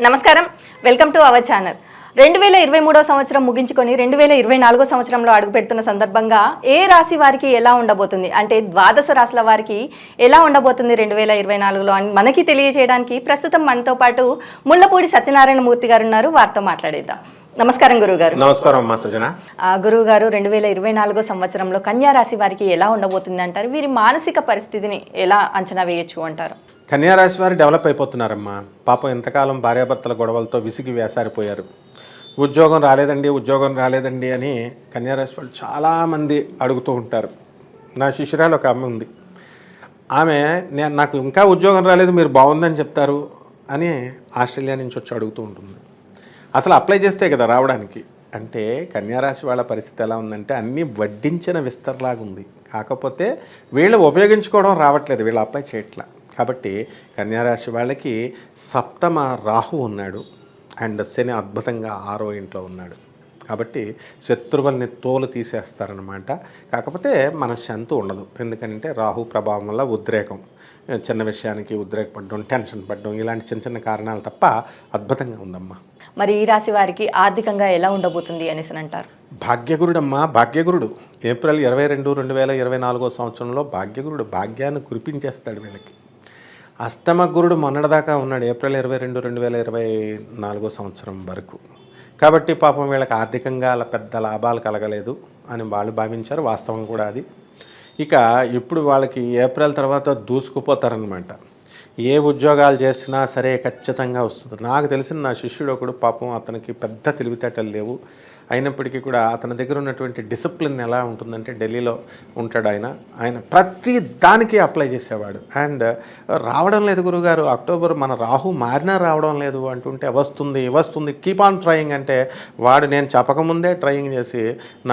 నమస్కారం, welcome to our channel. 2023 సంవత్సరం ముగించుకొని 2024 సంవత్సరంలో అడుగుపెడుతున్న సందర్భంగా ఏ రాశి వారికి ఎలా ఉండబోతుంది, అంటే ద్వాదశ రాశుల వారికి ఎలా ఉండబోతుంది 2024లో అని మనకి తెలియజేయడానికి ప్రస్తుతం మనతో పాటు ముళ్ళపూడి సత్యనారాయణ మూర్తి గారు ఉన్నారు. వారితో మాట్లాడేద్దాం. నమస్కారం గురువుగారు. నమస్కారం అమ్మా సుజన. గురువుగారు, 2024 సంవత్సరంలో కన్యా రాశి వారికి ఎలా ఉండబోతుంది అంటారు? వీరి మానసిక పరిస్థితిని ఎలా అంచనా వేయొచ్చు అంటారు? కన్యా రాశి వారు డెవలప్ అయిపోతున్నారమ్మా. పాపం ఎంతకాలం భార్యాభర్తల గొడవలతో విసిగి వేసారిపోయారు. ఉద్యోగం రాలేదండి అని కన్యా రాశి వాళ్ళు చాలామంది అడుగుతూ ఉంటారు. నా శిష్యురాలు ఒక అమ్మ ఉంది. ఆమె నాకు ఇంకా ఉద్యోగం రాలేదు, మీరు బాగుందని చెప్తారు అని ఆస్ట్రేలియా నుంచి వచ్చి అడుగుతూ ఉంటుంది. అసలు అప్లై చేస్తే కదా రావడానికి. అంటే కన్యారాశి వాళ్ళ పరిస్థితి ఎలా ఉందంటే అన్నీ వడ్డించిన విస్తరలాగా ఉంది. కాకపోతే వీళ్ళు ఉపయోగించుకోవడం రావట్లేదు, వీళ్ళు అప్లై చేయట్లా. కాబట్టి కన్యారాశి వాళ్ళకి సప్తమ రాహు ఉన్నాడు అండ్ శని అద్భుతంగా 6వ ఇంట్లో ఉన్నాడు. కాబట్టి శత్రువుల్ని తోలు తీసేస్తారనమాట. కాకపోతే మనశ్శాంతి ఉండదు. ఎందుకంటే రాహు ప్రభావం వల్ల ఉద్రేకం, చిన్న విషయానికి ఉద్రేకపడడం, టెన్షన్ పడడం, ఇలాంటి చిన్న చిన్న కారణాలు తప్ప అద్భుతంగా ఉందమ్మా. మరి ఈ రాశి వారికి ఆర్థికంగా ఎలా ఉండబోతుంది అనేసి అంటారు? భాగ్యగురుడమ్మా, భాగ్యగురుడు ఏప్రిల్ 22, 2024 సంవత్సరంలో భాగ్యగురుడు భాగ్యాన్ని కురిపించేస్తాడు వీళ్ళకి. అష్టమ గురుడు మొన్నటిదాకా ఉన్నాడు ఏప్రిల్ 22, 2024 సంవత్సరం వరకు. కాబట్టి పాపం వీళ్ళకి ఆర్థికంగా అలా పెద్ద లాభాలు కలగలేదు అని వాళ్ళు భావించారు. వాస్తవం కూడా అది. ఇక ఇప్పుడు వాళ్ళకి ఏప్రిల్ తర్వాత దూసుకుపోతారనమాట. ఏ ఉద్యోగాలు చేసినా సరే ఖచ్చితంగా వస్తుంది. నాకు తెలిసిన నా శిష్యుడు ఒకడు, పాపం అతనికి పెద్ద తెలివితేటలు లేవు, అయినప్పటికీ కూడా అతని దగ్గర ఉన్నటువంటి డిసిప్లిన్ ఎలా ఉంటుందంటే, ఢిల్లీలో ఉంటాడు ఆయన ప్రతి దానికి అప్లై చేసేవాడు. అండ్ రావడం లేదు గురుగారు, అక్టోబర్ మన రాహు మారినా రావడం లేదు అంటుంటే వస్తుంది కీప్ ఆన్ ట్రయింగ్ అంటే వాడు నేను చెప్పకముందే ట్రయింగ్ చేసి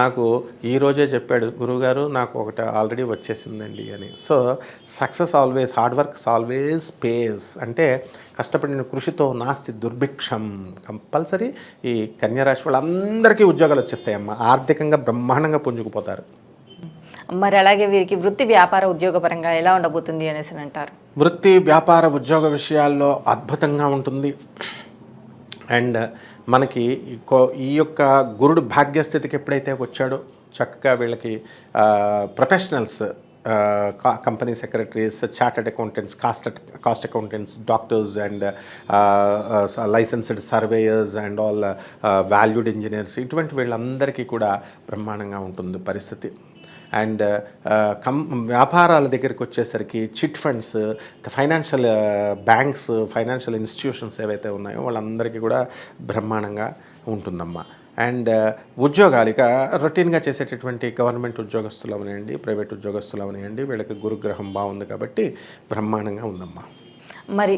నాకు ఈరోజే చెప్పాడు, గురుగారు నాకు ఒకటి ఆల్రెడీ వచ్చేసిందండి అని. So success always, hard work always pays. అంటే కష్టపడిన కృషితో నాస్తి దుర్భిక్షం. కంపల్సరీ ఈ కన్యారాశి వాళ్ళందరికీ ఉద్యోగాలు వచ్చేస్తాయమ్మా. ఆర్థికంగా బ్రహ్మాండంగా పుంజుకుపోతారు. మరి అలాగే వీరికి వృత్తి వ్యాపార ఉద్యోగపరంగా ఎలా ఉండబోతుంది అనేసి అంటారు? వృత్తి వ్యాపార ఉద్యోగ విషయాల్లో అద్భుతంగా ఉంటుంది. అండ్ మనకి ఈ యొక్క గురుడు భాగ్యస్థితికి ఎప్పుడైతే వచ్చాడో చక్కగా వీళ్ళకి professionals, company secretaries, chartered accountants, cost accountants, doctors and licensed surveyors and all valued engineers, ఇటువంటి వీళ్ళందరికీ కూడా బ్రహ్మాండంగా ఉంటుంది పరిస్థితి. అండ్ వ్యాపారాల దగ్గరికి వచ్చేసరికి chit funds, financial banks, financial institutions ఏవైతే ఉన్నాయో వాళ్ళందరికీ కూడా బ్రహ్మాండంగా ఉంటుందమ్మా. అండ్ ఉద్యోగాలు ఇక రొటీన్గా చేసేటటువంటి గవర్నమెంట్ ఉద్యోగస్తులు అవనివ్వండి, ప్రైవేట్ ఉద్యోగస్తులు అవనివ్వండి, వీళ్ళకి గురుగ్రహం బాగుంది కాబట్టి బ్రహ్మాండంగా ఉందమ్మా. మరి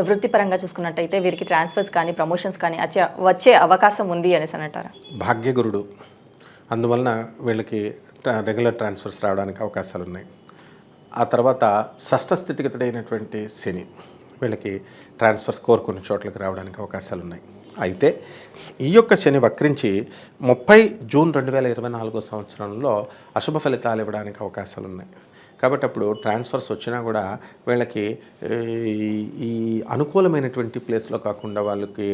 వృత్తిపరంగా చూసుకున్నట్టయితే వీరికి ట్రాన్స్ఫర్స్ కానీ ప్రమోషన్స్ కానీ వచ్చే అవకాశం ఉంది అనేసి అంటారా? భాగ్యగురుడు అందువలన వీళ్ళకి రెగ్యులర్ ట్రాన్స్ఫర్స్ రావడానికి అవకాశాలు ఉన్నాయి. ఆ తర్వాత షష్ఠ స్థితిగతుడైనటువంటి శని వీళ్ళకి ట్రాన్స్ఫర్స్ కోరుకున్న చోట్లకి రావడానికి అవకాశాలు ఉన్నాయి. అయితే ఈ యొక్క శని వక్రించి 30 జూన్ 2024 సంవత్సరంలో అశుభ ఫలితాలు ఇవ్వడానికి అవకాశాలు ఉన్నాయి. కాబట్టి అప్పుడు ట్రాన్స్ఫర్స్ వచ్చినా కూడా వీళ్ళకి ఈ అనుకూలమైనటువంటి ప్లేస్లో కాకుండా వాళ్ళకి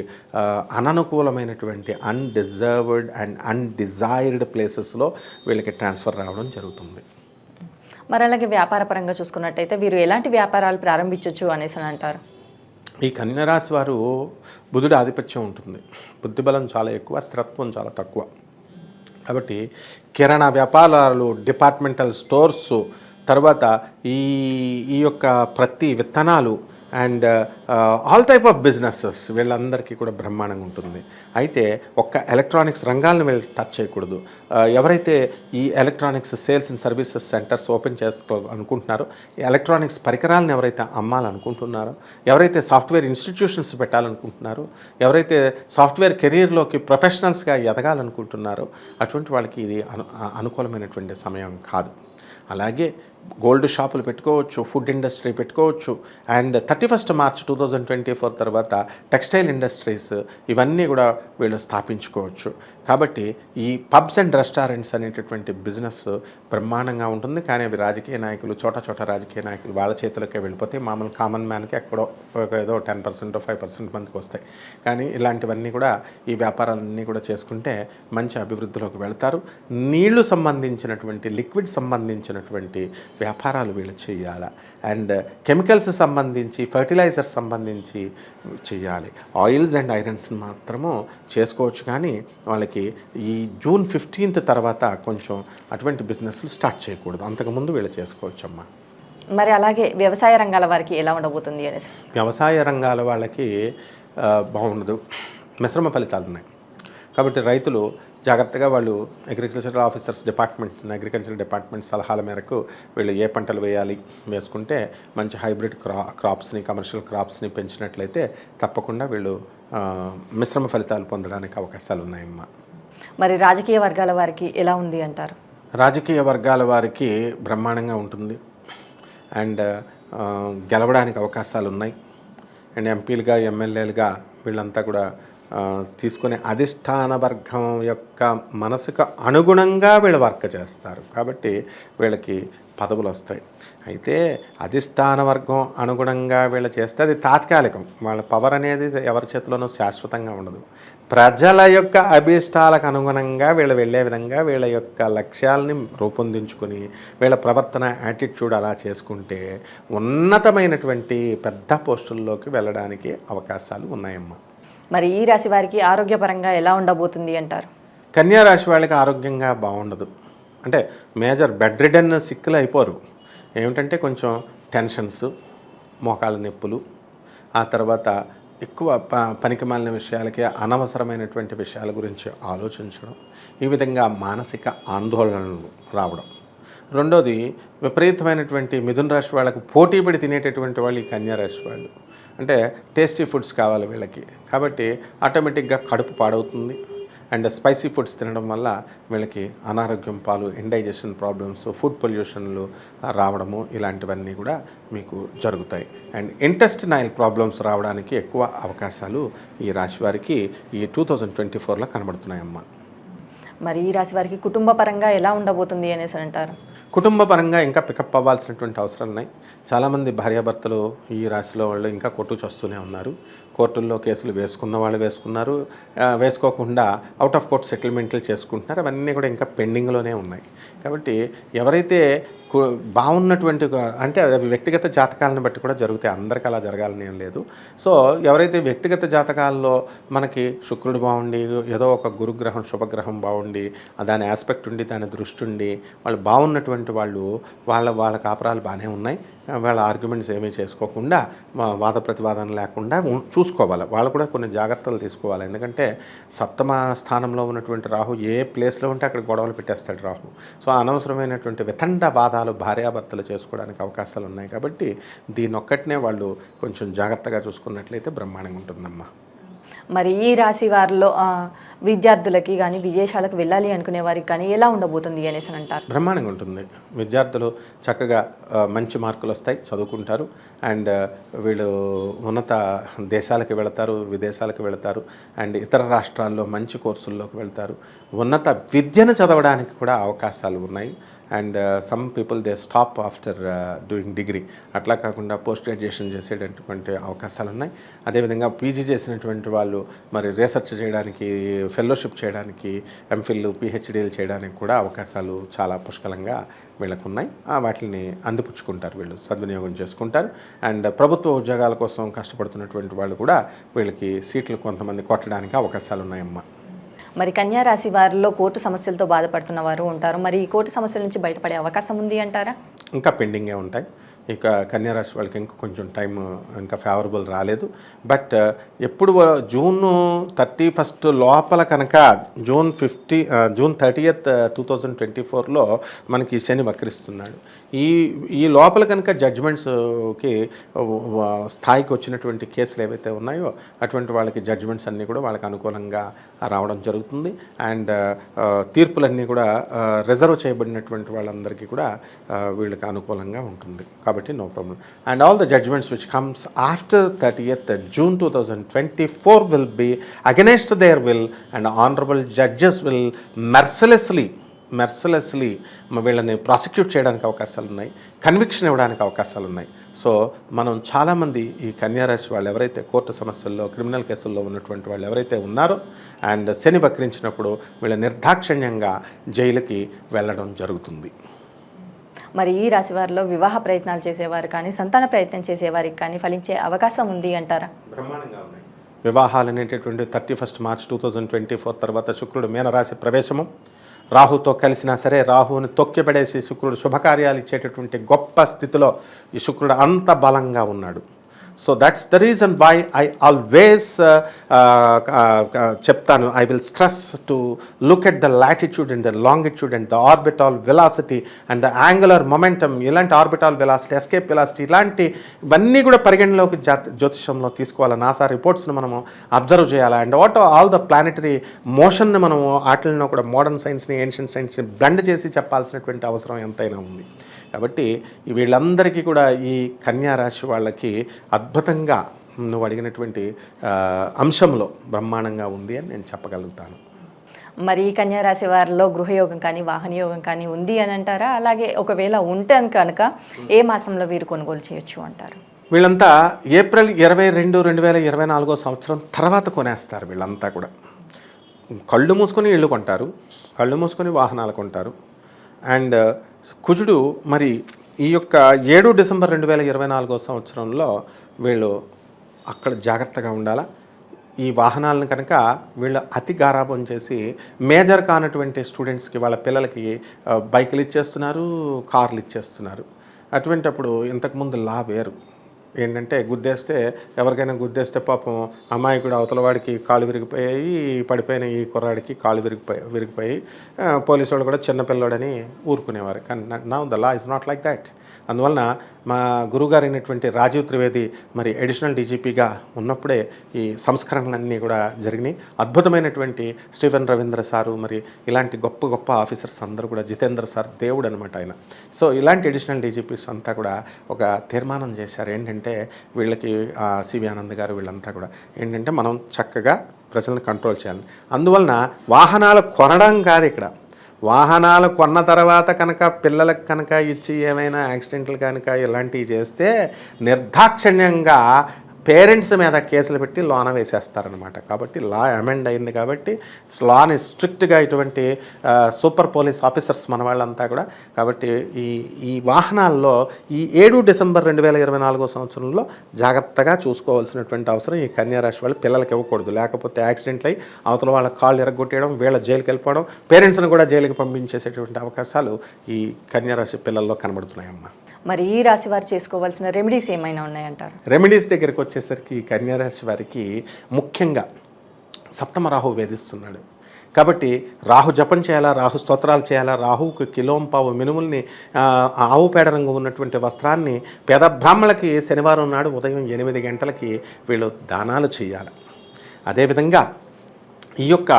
అననుకూలమైనటువంటి అన్డిజర్వ్డ్ అండ్ అన్డిజైర్డ్ ప్లేసెస్లో వీళ్ళకి ట్రాన్స్ఫర్ రావడం జరుగుతుంది. మరి అలాగే వ్యాపార పరంగా చూసుకున్నట్టయితే వీరు ఎలాంటి వ్యాపారాలు ప్రారంభించవచ్చు అనేసి అంటారు? ఈ కన్యరాశి వారు బుధుడి ఆధిపత్యం ఉంటుంది. బుద్ధిబలం చాలా ఎక్కువ, స్థిరత్వం చాలా తక్కువ. కాబట్టి కిరాణా వ్యాపారాలు, డిపార్ట్మెంటల్ స్టోర్స్, తర్వాత ఈ యొక్క ప్రతి విత్తనాలు and all type of businesses వీళ్ళందరికీ కూడా బ్రహ్మాండంగా ఉంటుంది. అయితే ఒక్క ఎలక్ట్రానిక్స్ రంగాలను వీళ్ళు టచ్ చేయకూడదు. ఎవరైతే ఈ electronics sales and services centres open అనుకుంటున్నారో, ఎలక్ట్రానిక్స్ పరికరాలను ఎవరైతే అమ్మాలనుకుంటున్నారో, ఎవరైతే సాఫ్ట్వేర్ ఇన్స్టిట్యూషన్స్ పెట్టాలనుకుంటున్నారో, ఎవరైతే సాఫ్ట్వేర్ కెరీర్లోకి ప్రొఫెషనల్స్గా ఎదగాలనుకుంటున్నారో అటువంటి వాళ్ళకి ఇది అనుకూలమైనటువంటి సమయం కాదు. అలాగే గోల్డ్ షాపులు పెట్టుకోవచ్చు, ఫుడ్ ఇండస్ట్రీ పెట్టుకోవచ్చు. అండ్ 31 మార్చ్ 2024 తర్వాత టెక్స్టైల్ ఇండస్ట్రీస్ ఇవన్నీ కూడా వీళ్ళు స్థాపించుకోవచ్చు. కాబట్టి ఈ పబ్స్ అండ్ రెస్టారెంట్స్ అనేటటువంటి బిజినెస్ బ్రహ్మాండంగా ఉంటుంది. కానీ అవి రాజకీయ నాయకులు, చోట రాజకీయ నాయకులు వాళ్ళ చేతులకే వెళ్ళిపోతాయి. మామూలు కామన్ మ్యాన్కి ఎక్కడో ఏదో 10% 5% మందికి వస్తాయి. కానీ ఇలాంటివన్నీ కూడా ఈ వ్యాపారాలన్నీ కూడా చేసుకుంటే మంచి అభివృద్ధిలోకి వెళ్తారు. నీళ్లు సంబంధించినటువంటి, లిక్విడ్ సంబంధించినటువంటి వ్యాపారాలు వీళ్ళు చేయాలి. అండ్ కెమికల్స్ సంబంధించి, ఫర్టిలైజర్స్ సంబంధించి చేయాలి. ఆయిల్స్ అండ్ ఐరన్స్ మాత్రము చేసుకోవచ్చు. కానీ వాళ్ళకి ఈ జూన్ 15 తర్వాత కొంచెం అటువంటి బిజినెస్లు స్టార్ట్ చేయకూడదు. అంతకుముందు వీళ్ళు చేసుకోవచ్చమ్మా. మరి అలాగే వ్యవసాయ రంగాల వారికి ఎలా ఉండబోతుంది అనేసి? వ్యవసాయ రంగాల వాళ్ళకి బాగుండదు, మిశ్రమ ఫలితాలు ఉన్నాయి. కాబట్టి రైతులు జాగ్రత్తగా వాళ్ళు అగ్రికల్చరల్ ఆఫీసర్స్ అగ్రికల్చర్ డిపార్ట్మెంట్ సలహాల మేరకు వీళ్ళు ఏ పంటలు వేసుకుంటే మంచి హైబ్రిడ్ క్రాప్స్ని, కమర్షియల్ క్రాప్స్ని పెంచినట్లయితే తప్పకుండా వీళ్ళు మిశ్రమ ఫలితాలు పొందడానికి అవకాశాలు ఉన్నాయమ్మా. మరి రాజకీయ వర్గాల వారికి ఎలా ఉంది అంటారు? రాజకీయ వర్గాల వారికి బ్రహ్మాండంగా ఉంటుంది. అండ్ గెలవడానికి అవకాశాలు ఉన్నాయి. అండ్ ఎంపీలుగా, ఎమ్మెల్యేలుగా వీళ్ళంతా కూడా తీసుకునే అధిష్టాన వర్గం యొక్క మనసుకు అనుగుణంగా వీళ్ళు వర్క్ చేస్తారు. కాబట్టి వీళ్ళకి పదవులు వస్తాయి. అయితే అధిష్టాన వర్గం అనుగుణంగా వీళ్ళు చేస్తే అది తాత్కాలికం. వాళ్ళ పవర్ అనేది ఎవరి చేతిలోనూ శాశ్వతంగా ఉండదు. ప్రజల యొక్క అభీష్టాలకు అనుగుణంగా వీళ్ళు వెళ్ళే విధంగా వీళ్ళ యొక్క లక్ష్యాలని రూపొందించుకొని వీళ్ళ ప్రవర్తన, యాటిట్యూడ్ అలా చేసుకుంటే ఉన్నతమైనటువంటి పెద్ద పోస్టుల్లోకి వెళ్ళడానికి అవకాశాలు ఉన్నాయమ్మా. మరి ఈ రాశి వారికి ఆరోగ్యపరంగా ఎలా ఉండబోతుంది అంటారు? కన్యా రాశి వాళ్ళకి ఆరోగ్యంగా బాగుండదు. అంటే మేజర్ బెడ్ రిడన్ సిక్కులు అయిపోరు. ఏమిటంటే కొంచెం టెన్షన్స్, మోకాళ్ళ నొప్పులు, ఆ తర్వాత ఎక్కువ పనికిమాలిన విషయాలకి, అనవసరమైనటువంటి విషయాల గురించి ఆలోచించడం, ఈ విధంగా మానసిక ఆందోళనలు రావడం. రెండోది విపరీతమైనటువంటి మిథున రాశి వాళ్ళకు పోటీపడి తినేటటువంటి వాళ్ళు ఈ కన్యా రాశి వాళ్ళు. అంటే టేస్టీ ఫుడ్స్ కావాలి వీళ్ళకి. కాబట్టి ఆటోమేటిక్గా కడుపు పాడవుతుంది. అండ్ స్పైసీ ఫుడ్స్ తినడం వల్ల వీళ్ళకి అనారోగ్యం పాలు, ఇండైజెషన్ ప్రాబ్లమ్స్, ఫుడ్ పొల్యూషన్లు రావడము ఇలాంటివన్నీ కూడా మీకు జరుగుతాయి. అండ్ ఇంటెస్టినైల్ ప్రాబ్లమ్స్ రావడానికి ఎక్కువ అవకాశాలు ఈ రాశి వారికి ఈ 2024లో కనబడుతున్నాయమ్మా. మరి ఈ రాశి వారికి కుటుంబ పరంగా ఎలా ఉండబోతుంది అనేసి అంటారు? కుటుంబ పరంగా ఇంకా పికప్ అవ్వాల్సినటువంటి అవసరాలు ఉన్నాయి. చాలామంది భార్యాభర్తలు ఈ రాశిలో వాళ్ళు ఇంకా కొట్టుచొస్తూనే ఉన్నారు. కోర్టుల్లో కేసులు వేసుకున్న వాళ్ళు వేసుకున్నారు, వేసుకోకుండా అవుట్ ఆఫ్ కోర్ట్ సెటిల్మెంట్లు చేసుకుంటున్నారు. అవన్నీ కూడా ఇంకా పెండింగ్లోనే ఉన్నాయి. కాబట్టి ఎవరైతే బాగున్నటువంటి, అంటే అవి వ్యక్తిగత జాతకాలను బట్టి కూడా జరుగుతాయి, అందరికీ అలా జరగాలని ఏం లేదు. సో ఎవరైతే వ్యక్తిగత జాతకాల్లో మనకి శుక్రుడు బాగుండి, ఏదో ఒక గురుగ్రహం, శుభగ్రహం బాగుండి, దాని ఆస్పెక్ట్ ఉండి, దాని దృష్టి ఉండి వాళ్ళు బాగున్నటువంటి వాళ్ళు వాళ్ళ కాపురాలు బాగానే ఉన్నాయి. వాళ్ళ ఆర్గ్యుమెంట్స్ ఏమీ చేసుకోకుండా, వాద ప్రతివాదన లేకుండా చూసుకోవాలి. వాళ్ళు కూడా కొన్ని జాగ్రత్తలు తీసుకోవాలి. ఎందుకంటే సప్తమ స్థానంలో ఉన్నటువంటి రాహు ఏ ప్లేస్లో ఉంటే అక్కడ గొడవలు పెట్టేస్తాడు రాహు. సో అనవసరమైనటువంటి వితండ బాధాలు భార్యాభర్తలు చేసుకోవడానికి అవకాశాలు ఉన్నాయి. కాబట్టి దీనొక్కటినే వాళ్ళు కొంచెం జాగ్రత్తగా చూసుకున్నట్లయితే బ్రహ్మాండంగా ఉంటుందమ్మా. మరి ఈ రాశి వారిలో విద్యార్థులకి కానీ, విదేశాలకు వెళ్ళాలి అనుకునే వారికి కానీ ఎలా ఉండబోతుంది అనేసి అంటారు? బ్రహ్మాండంగా ఉంటుంది. విద్యార్థులు చక్కగా మంచి మార్కులు వస్తాయి, చదువుకుంటారు. అండ్ వీళ్ళు ఉన్నత దేశాలకు వెళతారు, విదేశాలకు వెళతారు. అండ్ ఇతర రాష్ట్రాల్లో మంచి కోర్సుల్లోకి వెళ్తారు. ఉన్నత విద్యను చదవడానికి కూడా అవకాశాలు ఉన్నాయి. And some people they stop after doing degree. అట్లా కాకుండా పోస్ట్ గ్రాడ్యుయేషన్ చేసేటటువంటి అవకాశాలు ఉన్నాయి. అదేవిధంగా పీజీ చేసినటువంటి వాళ్ళు మరి రీసెర్చ్ చేయడానికి, ఫెలోషిప్ చేయడానికి, ఎంఫిల్, పిహెచ్డీలు చేయడానికి కూడా అవకాశాలు చాలా పుష్కలంగా వీళ్ళకు ఉన్నాయి. వాటిని అందిపుచ్చుకుంటారు, వీళ్ళు సద్వినియోగం చేసుకుంటారు. అండ్ ప్రభుత్వ ఉద్యోగాల కోసం కష్టపడుతున్నటువంటి వాళ్ళు కూడా వీళ్ళకి సీట్లు కొంతమంది కొట్టడానికి అవకాశాలు ఉన్నాయమ్మా. మరి కన్యా రాశి వారిలో కోర్టు సమస్యలతో బాధపడుతున్న వారు ఉంటారు. మరి ఈ కోర్టు సమస్యల నుంచి బయటపడే అవకాశం ఉంది అంటారా? ఇంకా పెండింగే ఉంటాయి. ఇక కన్యారాశి వాళ్ళకి ఇంకా కొంచెం టైం ఇంకా ఫేవరబుల్ రాలేదు. బట్ ఎప్పుడు జూన్ 31 లోపల కనుక జూన్ 30th 2024లో మనకి శని వక్రిస్తున్నాడు. ఈ లోపల కనుక జడ్జ్మెంట్స్కి స్థాయికి వచ్చినటువంటి కేసులు ఏవైతే ఉన్నాయో అటువంటి వాళ్ళకి జడ్జ్మెంట్స్ అన్నీ కూడా వాళ్ళకి అనుకూలంగా రావడం జరుగుతుంది. అండ్ తీర్పులన్నీ కూడా రిజర్వ్ చేయబడినటువంటి వాళ్ళందరికీ కూడా వీళ్ళకి అనుకూలంగా ఉంటుంది. కాబట్టి no problem. And all the judgements which comes after 30th June 2024 will be against their will and honourable judges will mercilessly వీళ్ళని ప్రాసిక్యూట్ చేయడానికి అవకాశాలు ఉన్నాయి, కన్విక్షన్ ఇవ్వడానికి అవకాశాలు ఉన్నాయి. సో మనం చాలామంది ఈ కన్యారాశి వాళ్ళు ఎవరైతే కోర్టు సమస్యల్లో క్రిమినల్ కేసుల్లో ఉన్నటువంటి వాళ్ళు ఎవరైతే ఉన్నారో అండ్ శని వక్రించినప్పుడు వీళ్ళ నిర్దాక్షిణ్యంగా జైలుకి వెళ్ళడం జరుగుతుంది. మరి ఈ రాశి వారిలో వివాహ ప్రయత్నాలు చేసేవారు కానీ సంతాన ప్రయత్నం చేసేవారికి కానీ ఫలించే అవకాశం ఉంది అంటారా? బ్రహ్మాండంగా ఉన్నాయి. వివాహాలు అనేటటువంటి 31 March 2024 తర్వాత శుక్రుడు మీనరాశి ప్రవేశము, రాహుతో కలిసినా సరే రాహుని తొక్కిపడేసి శుక్రుడు శుభకార్యాలు ఇచ్చేటటువంటి గొప్ప స్థితిలో ఈ శుక్రుడు అంత బలంగా ఉన్నాడు. So that's the reason why I always చెప్తాను, I will stress to look at the latitude and the longitude and the orbital velocity and the angular momentum. ఇలాంటి ఆర్బిటాల్ వెలాసిటీ, ఎస్కేప్ వెలాసిటీ ఇలాంటి ఇవన్నీ కూడా పరిగణలోకి జ్యోతిషంలో తీసుకోవాలి. నాసా రిపోర్ట్స్ని మనము observe చేయాలి. And what all the planetary మోషన్ని మనము వాటిల్లో కూడా మోడర్న్ సైన్స్ని ఏన్షియంట్ సైన్స్ని బ్లెండ్ చేసి చెప్పాల్సినటువంటి అవసరం ఎంతైనా ఉంది. కాబట్టి వీళ్ళందరికీ కూడా ఈ కన్యా రాశి వాళ్ళకి అద్భుతంగా నువ్వు అడిగినటువంటి అంశంలో బ్రహ్మాండంగా ఉంది అని నేను చెప్పగలుగుతాను. మరి ఈ కన్యా రాశి వారిలో గృహయోగం కానీ వాహన యోగం కానీ ఉంది అని అంటారా? అలాగే ఒకవేళ ఉంటే కనుక ఏ మాసంలో వీరు కొనుగోలు చేయొచ్చు అంటారు? వీళ్ళంతా ఏప్రిల్ 22, 2024 తర్వాత కొనేస్తారు. వీళ్ళంతా కూడా కళ్ళు మూసుకొని ఇళ్ళు కొంటారు, కళ్ళు మూసుకొని వాహనాలు కొంటారు. అండ్ కుజుడు మరి ఈ యొక్క 7 డిసెంబర్ 2024 వీళ్ళు అక్కడ జాగ్రత్తగా ఉండాలా. ఈ వాహనాలను కనుక వీళ్ళు అతి గారాబం చేసి మేజర్ కానటువంటి స్టూడెంట్స్కి వాళ్ళ పిల్లలకి బైకులు ఇచ్చేస్తున్నారు, కార్లు ఇచ్చేస్తున్నారు. అటువంటప్పుడు ఇంతకుముందు లా వేరు ఏంటంటే గుద్దేస్తే ఎవరికైనా గుద్దేస్తే పాపం అమాయకుడు అవతల వాడికి కాలు విరిగిపోయాయి, పడిపోయిన ఈ కుర్రాడికి కాలు విరిగిపోయి పోలీసు వాళ్ళు కూడా చిన్నపిల్లోడని ఊరుకునేవారు. కానీ now the law is not like that. అందువలన మా గురువుగారు అయినటువంటి రాజీవ్ త్రివేది మరి అడిషనల్ డీజీపీగా ఉన్నప్పుడే ఈ సంస్కరణలన్నీ కూడా జరిగినాయి. అద్భుతమైనటువంటి స్టీఫెన్ రవీంద్ర సారు మరి ఇలాంటి గొప్ప గొప్ప ఆఫీసర్స్ అందరూ కూడా, జితేంద్ర సార్ దేవుడు అనమాట ఆయన. సో ఇలాంటి అడిషనల్ డీజీపీస్ అంతా కూడా ఒక తీర్మానం చేశారు ఏంటంటే వీళ్ళకి సివి ఆనంద్ గారు వీళ్ళంతా కూడా ఏంటంటే మనం చక్కగా ప్రజలను కంట్రోల్ చేయాలి. అందువలన వాహనాలు కొనడం కాదు ఇక్కడ, వాహనాలు కొన్న తర్వాత కనుక పిల్లలకు కనుక ఇచ్చి ఏమైనా యాక్సిడెంట్లు కనుక ఇలాంటివి చేస్తే నిర్దాక్షిణ్యంగా పేరెంట్స్ మీద కేసులు పెట్టి లోన వేసేస్తారనమాట. కాబట్టి లా అమెండ్ అయింది కాబట్టి లాని స్ట్రిక్ట్గా ఇటువంటి సూపర్ పోలీస్ ఆఫీసర్స్ మన వాళ్ళంతా కూడా. కాబట్టి ఈ వాహనాల్లో ఈ 7 డిసెంబర్ 2024 జాగ్రత్తగా చూసుకోవాల్సినటువంటి అవసరం ఈ కన్యా రాశి వాళ్ళు పిల్లలకి ఇవ్వకూడదు. లేకపోతే యాక్సిడెంట్లు అయ్యి అవతల వాళ్ళ కాళ్ళు ఎరగొట్టేయడం, వీళ్ళ జైలుకి వెళ్ళిపోవడం, పేరెంట్స్ని కూడా జైలుకి పంపించేసేటువంటి అవకాశాలు ఈ కన్యా రాశి పిల్లల్లో కనబడుతున్నాయమ్మా. మరి ఈ రాశి వారు చేసుకోవాల్సిన రెమెడీస్ ఏమైనా ఉన్నాయంటారు? రెమెడీస్ దగ్గరికి వచ్చేసరికి కన్యా రాశి వారికి ముఖ్యంగా సప్తమ రాహు వేధిస్తున్నాడు కాబట్టి రాహు జపం చేయాలా, రాహు స్తోత్రాలు చేయాలా, రాహువుకి కిలోంపావు మినుముల్ని ఆవు పేడ రంగు ఉన్నటువంటి వస్త్రాన్ని పేద బ్రాహ్మణులకి శనివారం నాడు ఉదయం 8 గంటలకి వీళ్ళు దానాలు చేయాలి. అదేవిధంగా ఈ యొక్క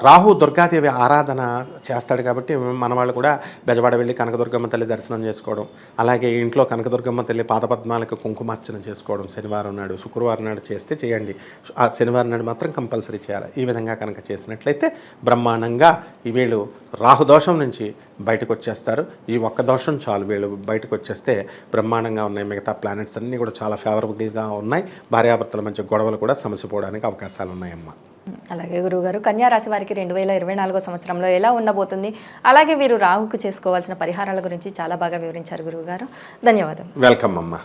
రాహు దుర్గాదేవి ఆరాధన చేస్తాడు కాబట్టి మన వాళ్ళు కూడా బెజవాడ వెళ్ళి కనకదుర్గమ్మ తల్లి దర్శనం చేసుకోవడం, అలాగే ఇంట్లో కనకదుర్గమ్మ తల్లి పాదపద్మాలకు కుంకుమార్చన చేసుకోవడం శనివారం నాడు, శుక్రవారం నాడు చేస్తే చేయండి. ఆ శనివారం నాడు మాత్రం కంపల్సరీ చేయాలి. ఈ విధంగా కనుక చేసినట్లయితే బ్రహ్మాండంగా ఈ వీళ్ళు రాహుదోషం నుంచి బయటకు వచ్చేస్తారు. ఈ ఒక్క దోషం చాలు, వీళ్ళు బయటకు వచ్చేస్తే బ్రహ్మాండంగా ఉన్నాయి. మిగతా ప్లానెట్స్ అన్నీ కూడా చాలా ఫేవరబుల్గా ఉన్నాయి. భార్యాభర్తల మధ్య గొడవలు కూడా సమసిపోవడానికి అవకాశాలు ఉన్నాయమ్మా. అలాగే గురువుగారు, కన్యా రాశి వారికి 2024 ఎలా ఉండబోతుంది, అలాగే వీరు రాహుకు చేసుకోవాల్సిన పరిహారాల గురించి చాలా బాగా వివరించారు గురువుగారు. ధన్యవాదాలు. వెల్కమ్ అమ్మా.